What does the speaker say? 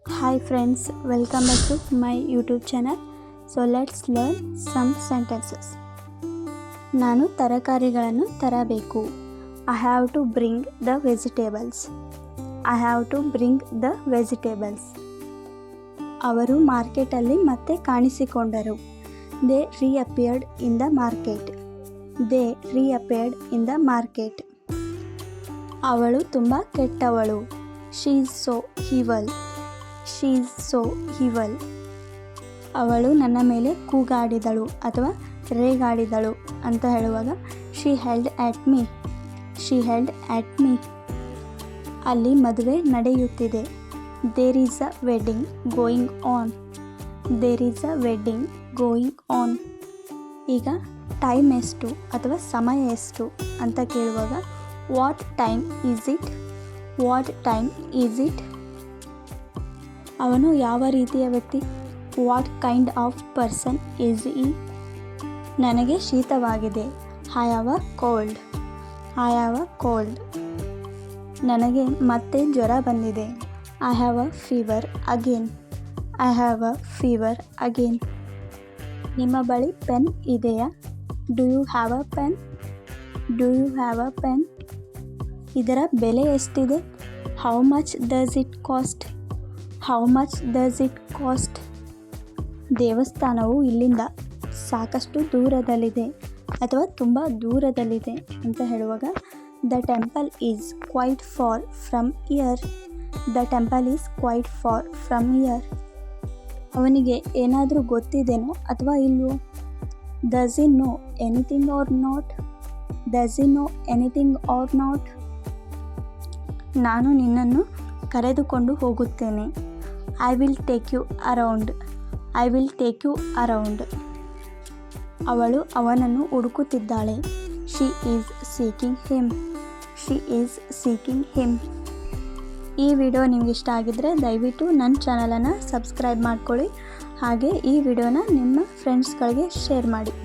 Hi friends, welcome back to my YouTube channel. So let's learn some sentences. ನಾನು ತರಕಾರಿಗಳನ್ನು ತರಬೇಕು. I have to bring the vegetables. I have to bring the vegetables. ಅವರು ಮಾರ್ಕೆಟಲ್ಲಿ ಮತ್ತೆ ಕಾಣಿಸಿಕೊಂಡರು. They reappeared in the market. They reappeared in the market. ಅವಳು ತುಂಬ ಕೆಟ್ಟವಳು. She is so evil. She is so evil. ಅವಳು ನನ್ನ ಮೇಲೆ ಕೂಗಾಡಿದಳು ಅಥವಾ ರೇಗಾಡಿದಳು ಅಂತ ಹೇಳುವಾಗ she held at me. She held at me. ಅಲ್ಲಿ ಮದುವೆ ನಡೆಯುತ್ತಿದೆ. There is a wedding going on. There is a wedding going on. ಈಗ ಟೈಮ್ ಎಷ್ಟು ಅಥವಾ ಸಮಯ ಎಷ್ಟು ಅಂತ ಕೇಳುವಾಗ what time is it. What time is it. ಅವನು ಯಾವ ರೀತಿಯ ವ್ಯಕ್ತಿ. What kind of person is he. ನನಗೆ ಶೀತವಾಗಿದೆ. I have a cold. I have a cold. ನನಗೆ ಮತ್ತೆ ಜ್ವರ ಬಂದಿದೆ. I have a fever again. I have a fever again. ನಿಮ್ಮ ಬಳಿ ಪೆನ್ ಇದೆಯಾ. Do you have a pen. Do you have a pen. ಇದರ ಬೆಲೆ ಎಷ್ಟಿದೆ. How much does it cost. How much does it cost. ದೇವಸ್ಥಾನವು ಇಲ್ಲಿಂದ ಸಾಕಷ್ಟು ದೂರದಲ್ಲಿದೆ ಅಥವಾ ತುಂಬ ದೂರದಲ್ಲಿದೆ ಅಂತ ಹೇಳುವಾಗ the temple is quite far from here. The temple is quite far from here. ಅವನಿಗೆ ಏನಾದರೂ ಗೊತ್ತಿದೆನೋ ಅಥವಾ ಇಲ್ವೋ. Does he know anything or not. Does he know anything or not. ನಾನು ನಿನ್ನನ್ನು ಕರೆದುಕೊಂಡು ಹೋಗುತ್ತೇನೆ. I will take you around. I will take you around. ಅವಳು ಅವನನ್ನು ಹುಡುಕುತ್ತಿದ್ದಾಳೆ. She is seeking him. She is seeking him. ಈ ವಿಡಿಯೋ ನಿಮ್ಗೆ ಇಷ್ಟ ಆಗಿದ್ದರೆ ದಯವಿಟ್ಟು ನನ್ನ ಚಾನಲನ್ನು ಸಬ್ಸ್ಕ್ರೈಬ್ ಮಾಡ್ಕೊಳ್ಳಿ. ಹಾಗೆ ಈ ವಿಡಿಯೋನ ನಿಮ್ಮ ಫ್ರೆಂಡ್ಸ್ಗಳಿಗೆ ಶೇರ್ ಮಾಡಿ.